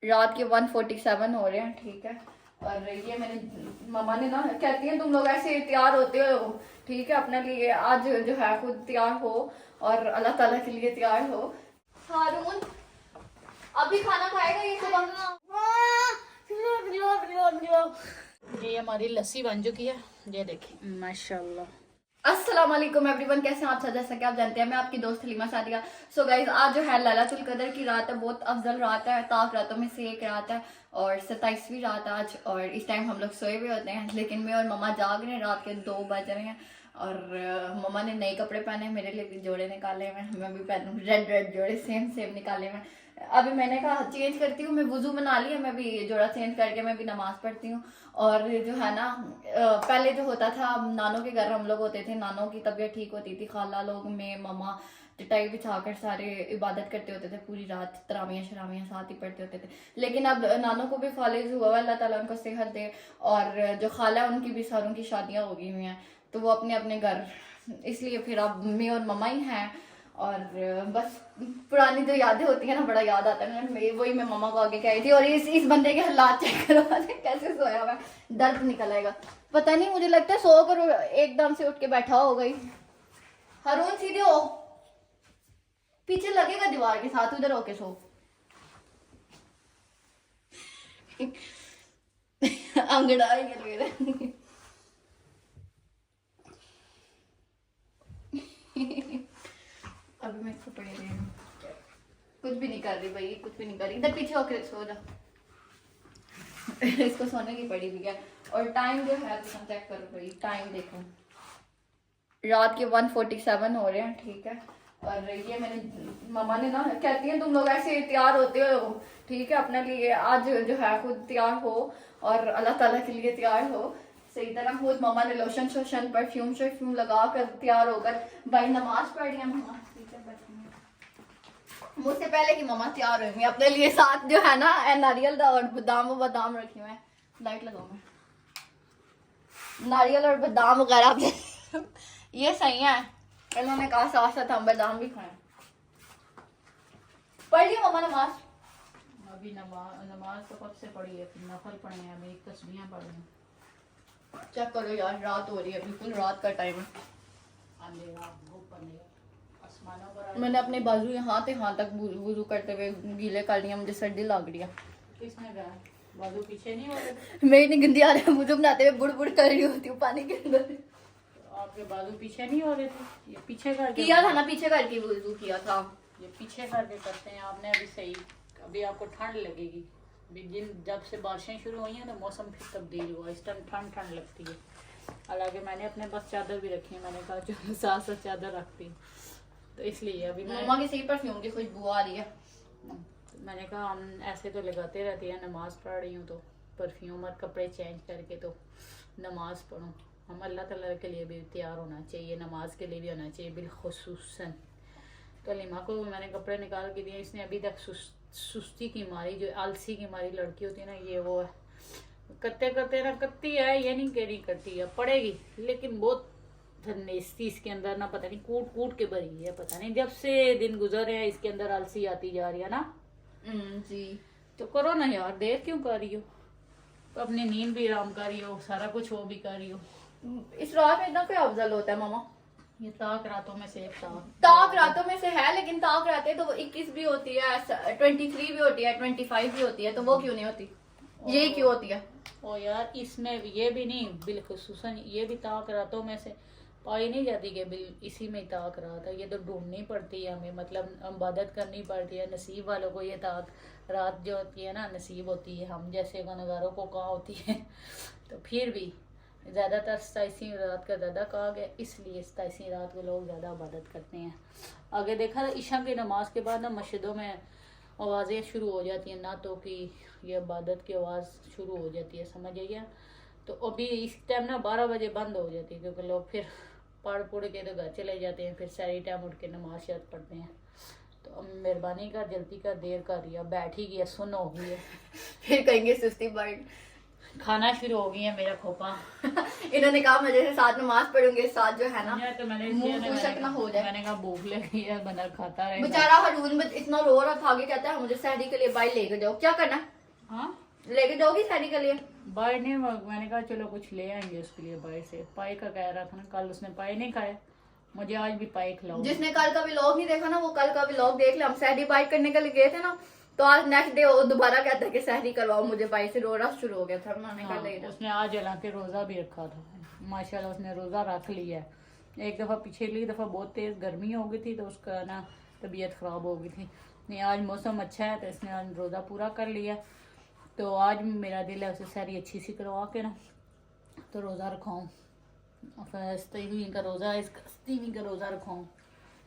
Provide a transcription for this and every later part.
रात के 1:47 हो रहे हैं, ठीक है। और ये मैंने मम्मा ने ना कहती है तुम लोग ऐसे तैयार होते हो, ठीक है, अपने लिए आज जो है खुद तैयार हो और अल्लाह ताला के लिए तैयार हो। हारून अभी खाना खाएगा ये सुबह। ये हमारी लस्सी बन चुकी है, ये देखिए माशाल्लाह। अस्सलाम वालेकुम एवरीवन, कैसे हैं आप सब? जैसा कि आप जानते हैं मैं आपकी दोस्त हलीमा सादिया। सो गाइज आज जो है लैलतुल कदर की रात है, बहुत अफजल रात है, ताक रातों में से एक रात है और 27वीं रात आज। और इस टाइम हम लोग सोए हुए होते हैं, लेकिन मैं और मम्मा जाग रहे हैं, रात के 2 बज रहे हैं। और मम्मा ने नए कपड़े पहने, मेरे लिए भी जोड़े निकाले हुए, मैं भी पहनूँ रेड रेड जोड़े सेम सेम निकाले हुए। अभी मैंने कहा चेंज करती हूँ, मैं वुजू बना लिया, मैं भी जोड़ा चेंज करके मैं भी नमाज पढ़ती हूँ। और जो है ना पहले जो होता था, नानों के घर हम लोग होते थे, नानों की तबीयत ठीक होती थी, खाला लोग में मम्मा चटाई बिछाकर सारे इबादत करते होते थे पूरी रात, तरावियाँ शरावियाँ साथ ही पढ़ते होते थे। लेकिन अब नानों को भी फालिज हुआ है, अल्लाह ताला उनको सेहत दे। और जो खाला है उनकी भी सारों की शादियाँ हो गई हुई हैं, तो वो अपने अपने घर, इसलिए फिर अब मैं और मम्मा ही हैं। और बस पुरानी जो यादें होती है ना, बड़ा याद आता है। वही मैं मम्मा को आगे कह रही थी। और इस बंदे के हालात चेक करो कैसे सोया हुआ है, दर्द निकल आएगा पता नहीं, मुझे लगता है सो कर एकदम से उठ के बैठा हो गई। हरून सीधे हो, पीछे लगेगा दीवार के साथ, उधर होके सो। अंगड़ा ही लग रहा अभी मैं इसको पढ़ रही हूँ, कुछ भी नहीं कर रही भाई, कुछ भी नहीं कर रही। इधर पीछे होकर सो जा। इसको सोने की पड़ी भी है। और टाइम जो है तुम चेक करो भाई, टाइम देखो, रात के 1:47 हो रहे हैं, ठीक है। और ये मैंने मम्मा ने ना कहती है तुम लोग ऐसे तैयार होते हो, ठीक है, अपने लिए आज जो है खुद तैयार हो और अल्लाह ताला के लिए तैयार हो सही तरह। खुद मम्मा ने लोशन शोशन परफ्यूम शर्फ्यूम लगा कर तैयार होकर भाई नमाज पढ़ रही है मम्मा, ठीक है। मुझसे पहले की मम्मा तैयार हुई अपने लिए, साथ जो है ना नारियल और बादाम रखी हुए हैं। लाइट लगाओ, मैं नारियल और बादाम वगैरह आप ये सही है। इन्होंने कहा साथ साथ हम बादाम भी खाएं। पढ़ लिया मम्मा नमाज? अभी नमाज तो कब से पढ़ी है, फिर नफल पढ़े हैं, अभी एक तस्बीहां पढ़ रहे हैं। चेक करो यार, रात हो रही है, बिल्कुल रात का टाइम है। अंधेरा धूप अंधेरा आसमानों पर। मैंने अपने बाजू यहाँ तक वुजू करते हुए गीले कर लिया, मुझे सर्दी लग रही है। किसने कहा बाजू पीछे नहीं हो रहे? मेरी इतनी गंदी आ रही है, वुजू बनाते हुए बुड़ बुड़ कर रही होती हूँ पानी के अंदर। तो आपके बाजू पीछे नहीं हो रहे थे? ये पीछे करके किया था ना, पीछे करके वुजू किया था। ये पीछे करके करते हैं आपने अभी सही। अभी आपको ठंड लगेगी, जब से बारिशें शुरू हुई हैं तो मौसम फिर तब्दील हुआ, इस टाइम ठंड लगती है। हालांकि मैंने अपने पास चादर भी रखी है, मैंने कहा चलो साथ साथ चादर रखती हूँ, तो इसलिए अभी मम्मा की सही परफ्यूम की खुशबू आ रही है। मैंने कहा हम ऐसे तो लगाते रहते हैं, नमाज पढ़ रही हूँ तो परफ्यूम और कपड़े चेंज करके तो नमाज पढ़ूँ। हम अल्लाह ताला के लिए भी तैयार होना चाहिए, नमाज के लिए भी होना चाहिए बिलखुसूसन। तो हलीमा को मैंने कपड़े निकाल के दिए, इसने अभी तक सुस्ती की मारी, जो आलसी की मारी लड़की होती है ना, ये वो है। करते करते ना करती है, ये नहीं कह रही करती है, पड़ेगी, लेकिन बहुत धनेस्ती इसके अंदर ना, पता नहीं कूट कूट के भरी है, पता नहीं जब से दिन गुजर है इसके अंदर आलसी आती जा रही है ना। जी तो करो ना यार, देर क्यों कर रही हो? तो अपनी नींद भी आराम कर रही हो, सारा कुछ वो भी कर रही हो। इस रात में इतना क्या अफजल होता है मामा? ये ताक रातों में से एक ताक रातों में से है, लेकिन ताक रातें तो 21 भी होती है, 23 भी होती है, 25 भी होती है, तो वो क्यों नहीं होती? ये क्यों होती है? ओ यार, इसमें ये भी नहीं, बिलखुसूसन ये भी ताक रातों में से पाई नहीं जाती कि बिल इसी में ताक रात है। ये तो ढूंढनी पड़ती है हमें, मतलब इबादत करनी पड़ती है। नसीब वालों को ये ताक रात जो होती है ना नसीब होती है, हम जैसे गुनहगारों को कहाँ होती है। तो फिर भी ज़्यादातर 27वीं रात का ज़्यादा कहा गया, इसलिए 27वीं रात को लोग ज़्यादा इबादत करते हैं। आगे देखा ईशा की नमाज के बाद ना मस्जिदों में आवाज़ें शुरू हो जाती हैं, ना तो कि ये इबादत की आवाज़ शुरू हो जाती है, समझ आइए। तो अभी इस टाइम ना 12 बजे बंद हो जाती है, क्योंकि लोग फिर पढ़ के तो घर चले जाते हैं, फिर सारी टाइम उठ के नमाज शायद पढ़ते हैं। तो अब मेहरबानी कर, जल्दी कर, देर कर रही है, बैठ ही गया, सुन हो गई है। फिर कहेंगे सुस्ती बर्ड। खाना शुरू हो गई है मेरा खोपा। इन्होंने कहा मैं जैसे साथ नमाज पढ़ूंगे साथ जो है ना तो मैंने मुंह पोषक ना हो जाए। मैंने कहा भूख लगी है, बंदा खाता रहे। बेचारा हरून इतना रो रहा था, आगे कहता है मुझे सहरी के लिए बाई लेके जाओ। क्या करना? हाँ लेके जाओगी सहरी के लिए? बाहर नहीं, मैंने कहा चलो कुछ ले आएंगे उसके लिए बाहर से। पाई का कह रहा था ना, कल उसने पाई नहीं खाया, मुझे आज भी पाई खिलाओ। जिसने कल का व्लॉग नहीं देखा ना वो कल का व्लॉग देख ले। हम सहरी बाई करने के लिए गए थे ना, तो आज नेक्स्ट डे वो दोबारा कहता है कि सहरी करवाओ मुझे, बाई से रो रहा शुरू हो गया था। मैंने कहा नहीं। उसने आज हालांकि रोजा भी रखा था, माशाल्लाह उसने रोजा रख लिया है। एक दफा पिछली दफा बहुत तेज गर्मी हो गई थी तो उसका ना तबीयत खराब हो गई थी। नहीं आज मौसम अच्छा है तो इसने आज रोजा पूरा कर लिया। तो आज मेरा दिल है उसे सहरी अच्छी सी करवा के ना तो रोजा रखाऊं। फस्तवी का रोजा, इसका का रोजा रखाऊं।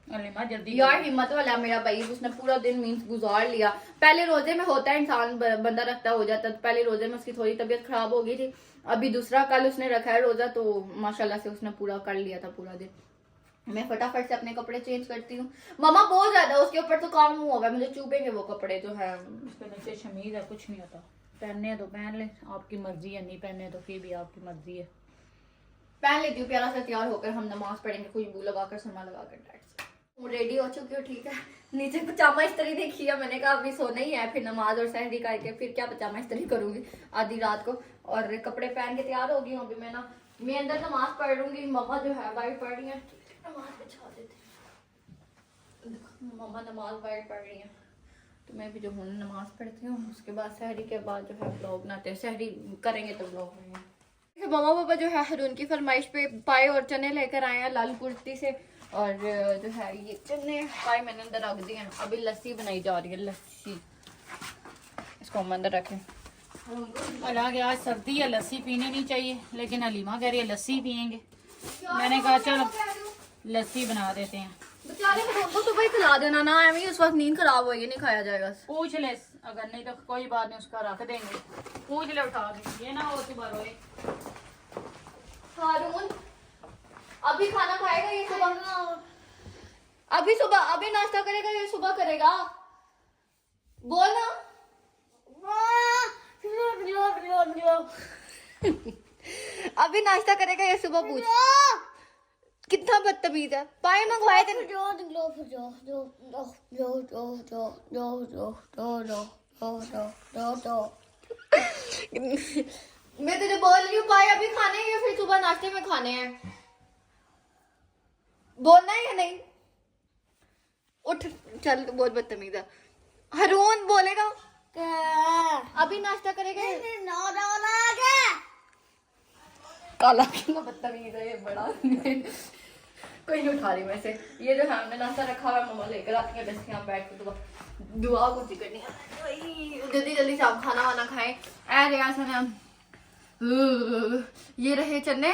अलीमा जल्दी यार हिम्मत वाला मेरा भाई, उसने पूरा दिन मीन्स गुजार लिया। पहले रोजे में होता है इंसान बंदा रखता हो जाता, तो पहले रोजे में उसकी थोड़ी तबीयत खराब हो गई थी। अभी दूसरा कल उसने रखा है रोजा, तो माशाल्लाह से उसने पूरा कर लिया था पूरा दिन। मैं फटाफट से अपने कपड़े चेंज करती हूँ। मामा बहुत ज्यादा उसके ऊपर तो काम हुआ है, मुझे चुभेंगे वो कपड़े जो है। उसके नीचे शमीज है, कुछ नहीं होता। पहनने है तो पहन ले, आपकी मर्जी है। नहीं पहनने तो फिर भी आपकी मर्जी है। पहन लेती हूँ प्यारा सा तैयार होकर, हम नमाज पढ़ेंगे खुशबू लगाकर सरमा लगाकर। रेडी हो चुकी हो? ठीक है। नीचे पजामा इस्त्री देखी है, मैंने कहा अभी सोना ही है, फिर नमाज और सहरी करके फिर क्या पजामा इस्त्री करूंगी आधी रात को। और कपड़े पहन के तैयार हो गई हूँ। अभी मैं अंदर नमाज पढ़ लूंगी। मम्मा जो है बाहर पढ़ रही है, नमाज बिछा देते हैं। मम्मा नमाज बाहर पढ़ रही है तो मैं भी जो हूँ नमाज पढ़ती हूँ। उसके बाद सहरी के बाद जो है ब्लॉग बनाते हैं, सहरी करेंगे तो ब्लॉग बनाएंगे। मम्मा पापा जो है हरून की फरमाइश पे पाए और चने लेकर आए हैं लाल कुर्ती से। और जो है ये चने पाए मैंने अंदर रख दिए हैं। अभी लस्सी बनाई जा रही है, लस्सी। इसको हम अंदर रखें। हालांकि आज सर्दी है, लस्सी पीनी नहीं चाहिए, लेकिन अलीमा कह रही है लस्सी पियेंगे। मैंने कहा चलो लस्सी बना देते हैं। बेचारे को सुबह ही खिला देना ना, एवं उस वक्त नींद खराब होगी, नहीं खाया जाएगा। पूछ ले, अगर नहीं तो कोई बात नहीं, उसका रख देंगे। पूछ ले उठा के, ये ना हो सुबह रोए। हारून अभी खाना खाएगा ये सुबह? अभी सुबह अभी नाश्ता करेगा ये सुबह करेगा? बोल ना। अभी नाश्ता करेगा ये सुबह? पूछ। कितना बदतमीज है। पाए मंगवाए थे। मैं तुझे बोल रही हूँ पाए अभी खाने हैं या फिर सुबह नाश्ते में खाने हैं? बोलना है या नहीं? उठ चल, तो बहुत बदतमीज है। हरून बोलेगा अभी नाश्ता करेगा? काला कितना बदतमीज है ये बड़ा। कोई नहीं उठा रही वैसे। ये जो है हमने नाश्ता रखा हुआ है, मम्मा लेकर आती है। बस यहाँ बैठ के दुआ कुछ करनी है। जल्दी जल्दी से आप खाना वाना खाएं। ये रहे चने,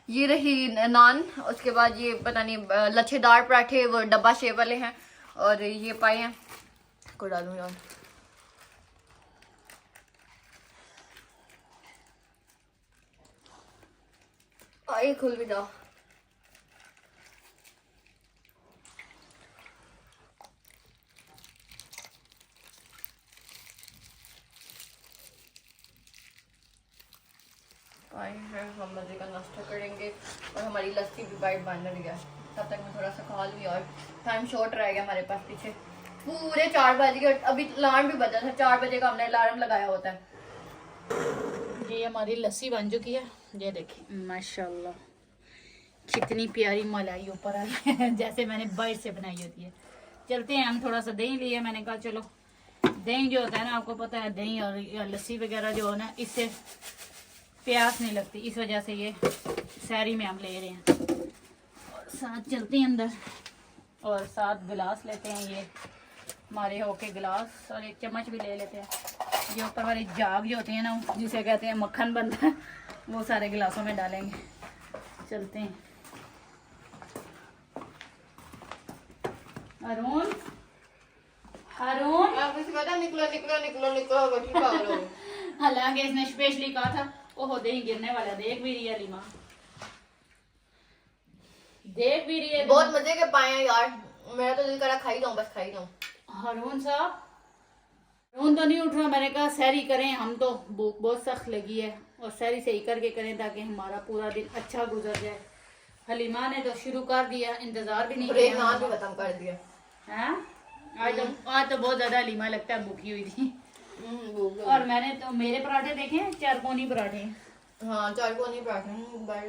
ये रही नान, उसके बाद ये पता नहीं लच्छेदार पराठे, वो डब्बा शेप वाले हैं। और ये पाए हैं को डालूं यार। आए खुल भी जाओ। हम मजे का नाश्ता करेंगे और हमारी लस्सी भी बाइट बन रही है। तब तक मैं थोड़ा सा खा लूँ और टाइम शॉर्ट रह गया हमारे पास। पीछे पूरे 4 बज गए, अभी अलार्म भी बजा था 4 बजे का, हमने अलार्म लगाया होता है। ये हमारी लस्सी बन चुकी है, ये देखिए माशाल्लाह कितनी प्यारी मलाई ऊपर आई है। जैसे मैंने बाहर से बनाई होती है। चलते हैं, हम थोड़ा सा दही लिए। मैंने कहा चलो दही जो होता है ना, आपको पता है दही और लस्सी वगैरह जो है ना, इससे प्यास नहीं लगती, इस वजह से ये सहरी में हम ले रहे हैं। और साथ चलते हैं अंदर और साथ गिलास लेते हैं। ये हमारे होके गिलास और एक चम्मच भी ले लेते हैं। ये ऊपर वाली जाग जो होती है ना, जिसे कहते हैं मक्खन बनता है, वो सारे गिलासों में डालेंगे। चलते हैं। अरुण अरुण निकलो। हालांकि इसने स्पेशली कहा था। ओहो दही गिरने वाला, देख भी रही है लीमा, देख भी रही है। बहुत मजे के पाए हैं यार, मेरा तो दिल करा खाई जाऊं, बस खाई जाऊं। हारून साहब रोन तो नहीं उठ रहा, मैंने कहा सहरी करें, हम तो भूख बहुत सख्त लगी है और सहरी सही करके करें ताकि हमारा पूरा दिन अच्छा गुजर जाए। हलीमा ने तो शुरू कर दिया, इंतजार भी नहीं किया, नान भी खत्म कर दिया। हाँ आज तो बहुत ज्यादा हलीमा लगता है भूखी हुई थी। और मैंने तो मेरे पराठे देखे 4 पौनी पराठे। हाँ 4 पौनी पराठे,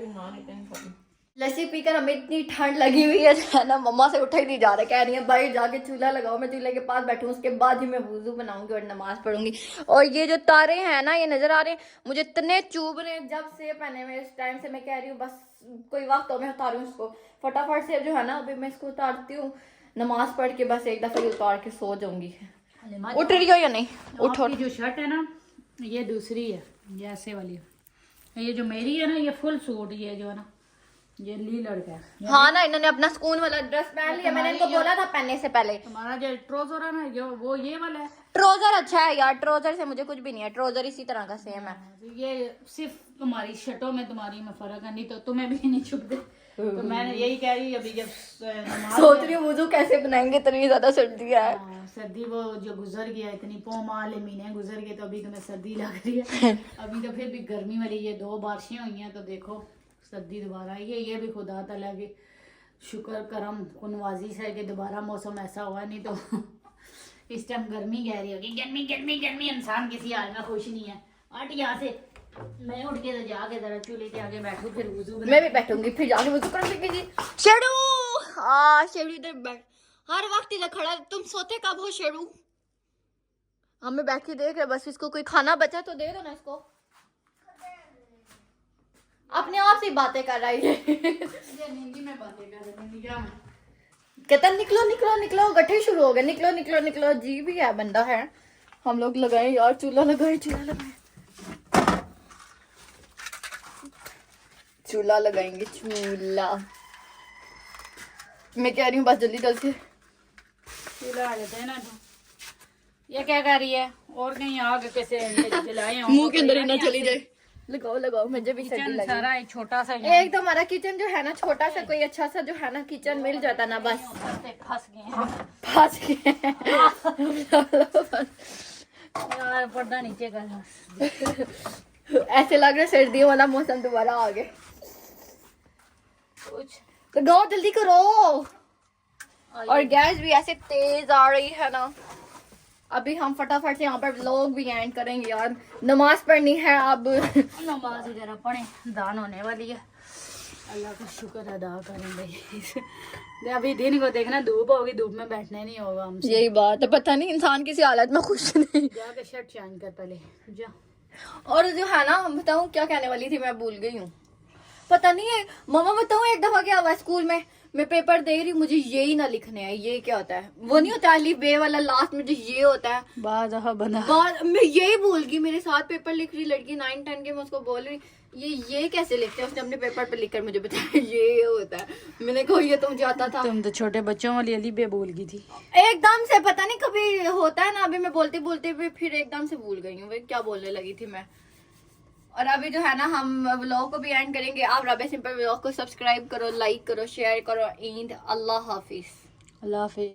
नान इतने खाते। लस्सी पीकर हमें इतनी ठंड लगी हुई है ना, मम्मा से उठा ही नहीं जा रहा, कह रही है बाहर जाके चूल्हा लगाओ, मैं चूल्हे के पास बैठूं, उसके बाद ही मैं वुजू बनाऊंगी और नमाज पढ़ूंगी। और ये जो तारे हैं ना, ये नजर आ रहे हैं मुझे, इतने चुभ रहे हैं जब से पहने में, इस टाइम से मैं कह रही हूँ बस कोई वक्त हो मैं उतारूँ इसको फटाफट से, जो है ना अभी मैं इसको उतारती हूँ, नमाज पढ़ के बस एक दफा उतार के सो जाऊंगी। उठ रही हो या नहीं? उठो। जो शर्ट है ना ये दूसरी है, ये ऐसे वाली है, ये जो मेरी है ना ये फुल सूट, ये जो है ना ये ली लड़का है। हाँ ना, इन्होंने अपना स्कूल वाला ड्रेस पहन लिया, मैंने इनको बोला था पहनने से पहले। तुम्हारा जो ट्राउजर है ना जो वो ये वाला है। ट्राउजर अच्छा है यार, ट्राउजर से मुझे कुछ भी नहीं है, ट्राउजर इसी तरह का सेम है। ये सिर्फ तुम्हारी शर्टों में तुम्हारी में फर्क है, नहीं तो तुम्हें भी नहीं छुपते। तो मैंने यही कह रही अभी जब सोच रही हूँ वुजू कैसे बनाएंगे, इतनी ज्यादा सर्दी है। सर्दी वो जो गुजर गया, इतनी पोमाल महीने गुजर गए, तो अभी तुम्हें सर्दी लग रही है। अभी तो फिर भी गर्मी वाली ये 2 बारिशें हुई हैं, तो देखो सर्दी दोबारा आई है। ये भी खुदा तआला के शुक्र करम कुनवाजी से कि दोबारा मौसम ऐसा हुआ, नहीं तो इस टाइम गर्मी कह रही होगी, गर्मी गर्मी गर्मी, इंसान किसी हाल में खुश नहीं है। हट यहाँ से, मैं उठ के तो जाके जरा चूल्हे के आगे बैठूं, फिर वुजू मैं भी बैठूंगी, फिर जाके वुजू कर लेंगे। शेरू, हाँ शेरू इधर बैठ, हर वक्त इधर खड़ा, तुम सोते कब हो शेरू? हमें बैठ के देख रहे, बस इसको कोई खाना बचा तो दे दो ना इसको। अपने आप से बातें कर रही है। नींदी में बातें कर रही है। कहता निकलो निकलो निकलो, गठे शुरू हो गए, निकलो निकलो निकलो। जी भी है, बंदा है। हम लोग लगाए यार, चूल्हा लगाए, चूल्हा लगाए, चूल्हा लगाएंगे, चूल्हा। मैं कह रही हूँ बस जल्दी जल्दी चूल्हा आ जाता है ना। तो ये क्या कर रही है, और कहीं आग कैसे जलाए मुंह के अंदर ही ना चली जाए। लगाओ लगाओ, मुझे भी सर्दी लगी। सारा एक छोटा सा एक तो हमारा किचन जो है ना छोटा सा, कोई अच्छा सा जो है ना किचन मिल जाता ना, बस फंस गए हैं। फंस गए। यार पर्दा नीचे कर। ऐसे लग रहा है सर्दियों वाला मौसम दोबारा आ गया। कुछ तो गाओ जल्दी करो। और गैस भी ऐसे तेज आ रही है ना, अभी हम फटाफट से यहाँ पर व्लॉग भी एंड करेंगे यार, नमाज पढ़नी है अब। नमाज वगैरह पढ़े, दान होने वाली है, अल्लाह का शुक्र अदा करेंगे। अभी दिन को देखना, धूप होगी, धूप में बैठने नहीं होगा हमसे। यही बात है, पता नहीं इंसान किसी हालत में खुश नहीं। जाके शर्ट चेंज कर पहले जा। और जो है ना, बताऊँ क्या कहने वाली थी, मैं भूल गई हूँ, पता नहीं है। मामा बताऊँ एक दफा क्या हुआ स्कूल में, मैं पेपर दे रही, मुझे ये ही ना लिखने है। ये क्या होता है? वो नहीं होता अलिफ बे वाला, लास्ट में जो ये होता है, बाद मैं यही भूल गई। मेरे साथ पेपर लिख रही लड़की 9-10 के, मैं उसको बोल रही ये कैसे लिखते हैं, उसने अपने पेपर पे लिखकर मुझे बताया ये होता है। मैंने कहा ये तो मुझे आता था। तुम तो छोटे बच्चों वाली अली बे बोल गई थी एकदम से, पता नहीं कभी होता है ना, अभी मैं बोलते बोलते भी फिर एकदम से भूल गई हूँ क्या बोलने लगी थी मैं। और अभी जो है ना हम व्लॉग को भी एंड करेंगे। आप राबे सिंपल व्लॉग को सब्सक्राइब करो, लाइक करो, शेयर करो। ईद, अल्लाह हाफिज। अल्लाह हाफिज।